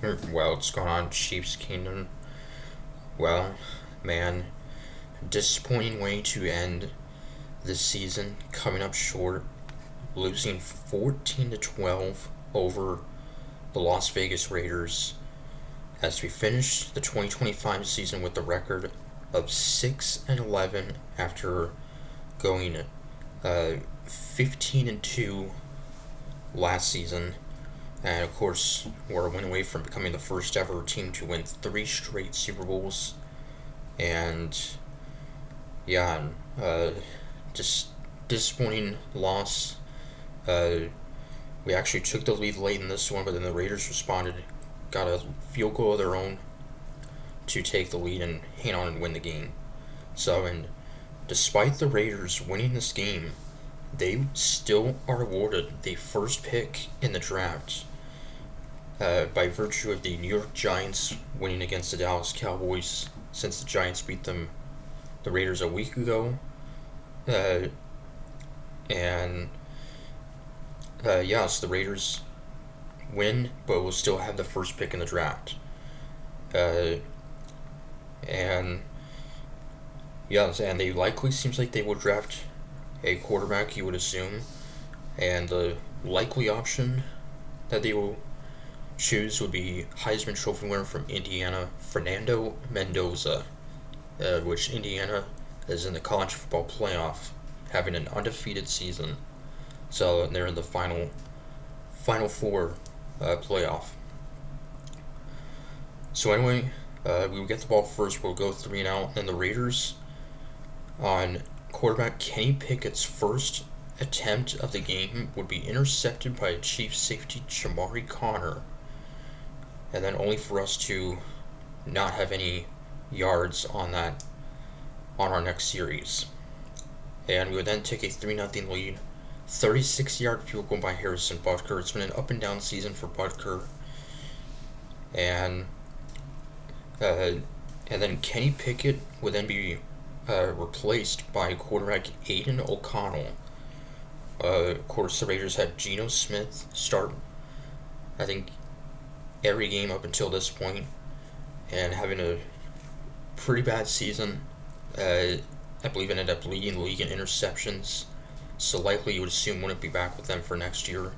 Well, what's going on, Chiefs Kingdom? Well, man, disappointing way to end this season. Coming up short, losing 14-12 over the Las Vegas Raiders as we finish the 2025 season with the record of 6-11 after going 15-2 last season. And of course, we're a win away from becoming the first ever team to win 3 straight Super Bowls. And yeah, just disappointing loss. Uh, we actually took the lead late in this one, but then the Raiders responded, got a field goal of their own to take the lead and hang on and win the game. So, and despite the Raiders winning this game, they still are awarded the first pick in the draft by virtue of the New York Giants winning against the Dallas Cowboys, since the Giants beat the Raiders a week ago. Uh, and so the Raiders win, but will still have the first pick in the draft. Uh, and and they likely seems like they will draft a quarterback, you would assume, and the likely option that they will choose would be Heisman Trophy winner from Indiana, Fernando Mendoza, which Indiana is in the college football playoff, having an undefeated season. So they're in the final four playoff. So anyway, we will get the ball first. We'll go 3-and-out, and the Raiders on quarterback Kenny Pickett's first attempt of the game would be intercepted by Chiefs safety Jamari Connor, and then only for us to not have any yards on our next series. And we would then take a 3-0 lead. 36-yard field goal by Harrison Butker. It's been an up and down season for Butker. And then Kenny Pickett would then be replaced by quarterback Aiden O'Connell. Of course, the Raiders had Geno Smith start, I think, every game up until this point, and having a pretty bad season. I believe ended up leading the league in interceptions, so likely you would assume wouldn't be back with them for next year.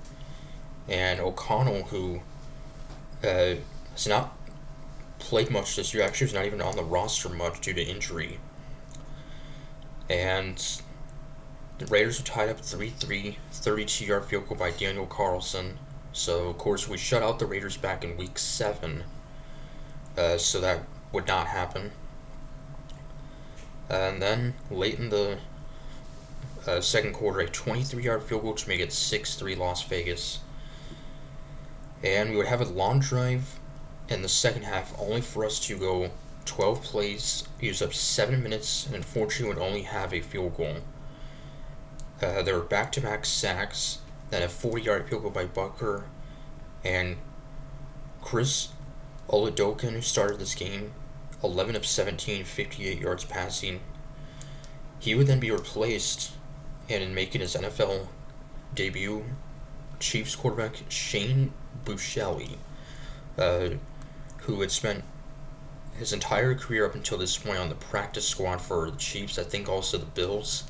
And O'Connell, who has not played much this year, actually was not even on the roster much due to injury. And the Raiders are tied up 3-3, 32-yard field goal by Daniel Carlson. So, of course, we shut out the Raiders back in Week 7, so that would not happen. And then, late in the second quarter, a 23-yard field goal to make it 6-3 Las Vegas. And we would have a long drive in the second half, only for us to go 12 plays, use up 7 minutes, and unfortunately would only have a field goal. There were back-to-back sacks, then a 40-yard field goal by Butker, and Chris Oladokun, who started this game, 11 of 17, 58 yards passing. He would then be replaced, and in making his NFL debut, Chiefs quarterback Shane Buechele, who had spent his entire career up until this point on the practice squad for the Chiefs, I think also the Bills,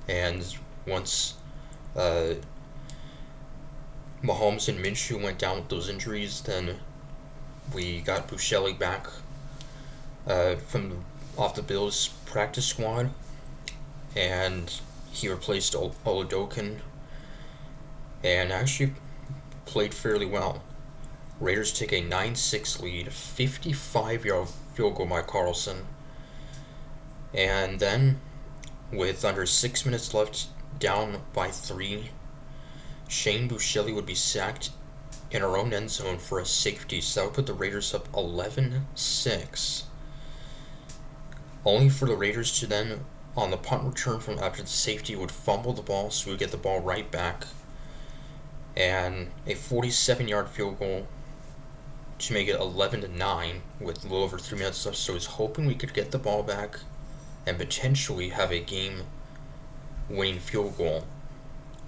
and once Mahomes and Minshew went down with those injuries, then we got Buechele back off the Bills practice squad, and he replaced Oladokun, and actually played fairly well. Raiders take a 9-6 lead, 55-yard field goal by Carlson, and then with under 6 minutes left, down by 3, Shane Buechele would be sacked in our own end zone for a safety, so that would put the Raiders up 11-6. Only for the Raiders to then, on the punt return from after the safety, would fumble the ball, so we would get the ball right back, and a 47-yard field goal to make it 11-9 with a little over 3 minutes left. So I was hoping we could get the ball back and potentially have a game-winning field goal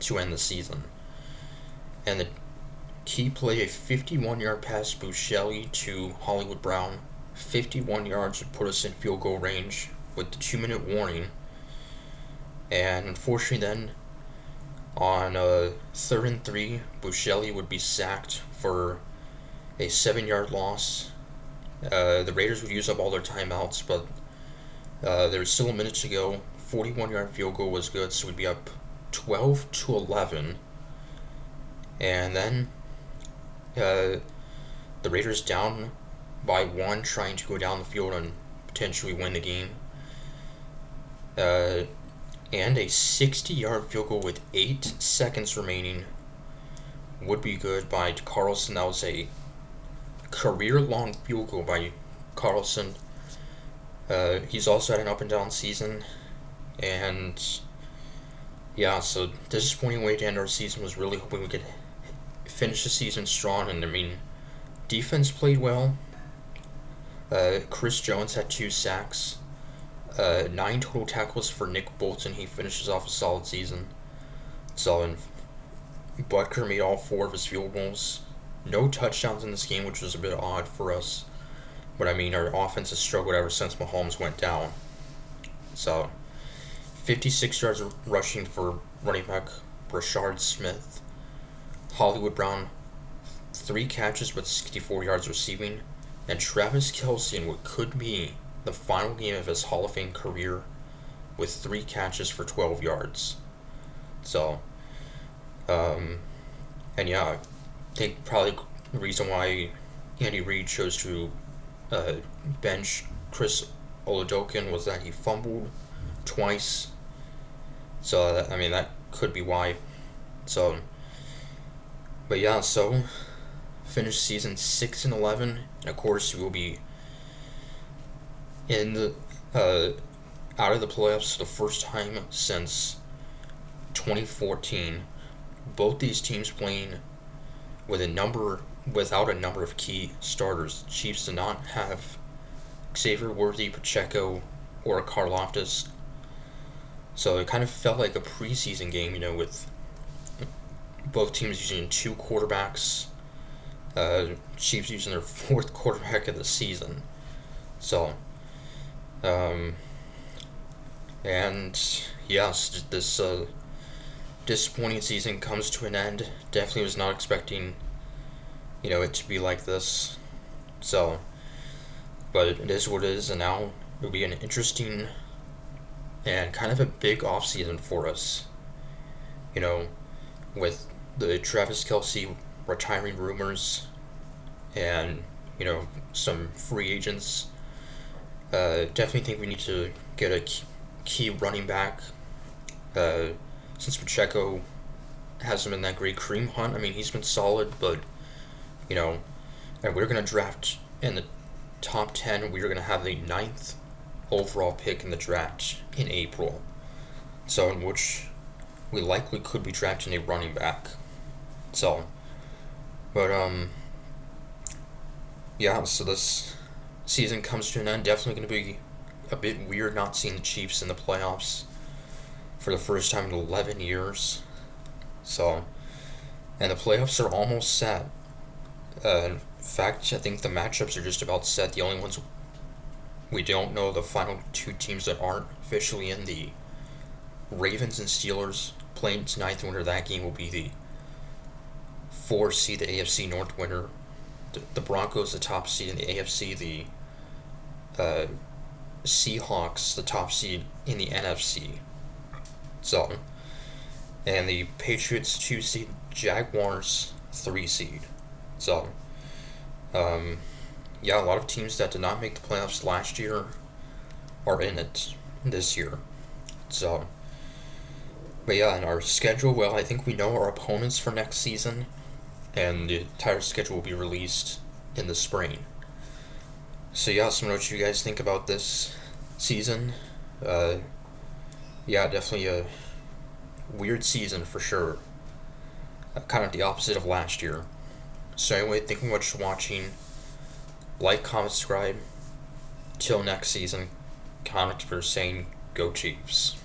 to end the season. And key play, a 51-yard pass Buechele to Hollywood Brown. 51 yards would put us in field goal range with the 2-minute warning. And unfortunately then, on 3rd and 3, Buechele would be sacked for a 7-yard loss. The Raiders would use up all their timeouts, but there was still a minute to go. 41-yard field goal was good, so we'd be up 12-11. And then the Raiders down by 1, trying to go down the field and potentially win the game. And a 60-yard field goal with 8 seconds remaining would be good by Carlson. That was a career-long field goal by Carlson. He's also had an up-and-down season. And yeah, so disappointing way to end our season. Was really hoping we could finish the season strong. And I mean, defense played well. Chris Jones had 2 sacks. 9 total tackles for Nick Bolton. He finishes off a solid season. So, and Butker made all 4 of his field goals. No touchdowns in this game, which was a bit odd for us. But I mean, our offense has struggled ever since Mahomes went down. So, 56 yards rushing for running back Brashard Smith. Hollywood Brown, 3 catches with 64 yards receiving. And Travis Kelce in what could be the final game of his Hall of Fame career with 3 catches for 12 yards. So, and yeah, I think probably the reason why Andy Reid chose to bench Chris Oladokun was that he fumbled twice. So, I mean, that could be why. So, but yeah, so finished season 6-11, and of course we will be in the out of the playoffs for the first time since 2014. Both these teams playing without a number of key starters. The Chiefs did not have Xavier Worthy, Pacheco, or Karlaftis. So it kind of felt like a preseason game, with both teams using 2 quarterbacks. Chiefs using their 4th quarterback of the season. So, and yes, this disappointing season comes to an end. Definitely was not expecting, it to be like this. So, but it is what it is, and now it'll be an interesting and kind of a big offseason for us. With the Travis Kelce retiring rumors and, some free agents. Definitely think we need to get a key running back. Since Pacheco hasn't been that great. Kareem Hunt, I mean, he's been solid, but, and we're going to draft in the top 10. We're going to have the 9th overall pick in the draft in April. So, in which we likely could be drafting a running back. So, but, yeah, so this season comes to an end. Definitely going to be a bit weird not seeing the Chiefs in the playoffs for the first time in 11 years. So, and the playoffs are almost set. In fact, I think the matchups are just about set. The only ones we don't know, the final 2 teams that aren't officially in, the Ravens and Steelers playing tonight. The winner of that game will be the 4 seed, the AFC North winner. The Broncos, the top seed in the AFC. The Seahawks, the top seed in the NFC. So, and the Patriots 2 seed, Jaguars 3 seed. So, yeah, a lot of teams that did not make the playoffs last year are in it this year. So, but yeah, in our schedule, well, I think we know our opponents for next season, and the entire schedule will be released in the spring. So yeah, so what you guys think about this season. Yeah, definitely a weird season for sure. Kind of the opposite of last year. So anyway, thank you much for watching. Like, comment, subscribe. Till next season, Comics for saying, go Chiefs.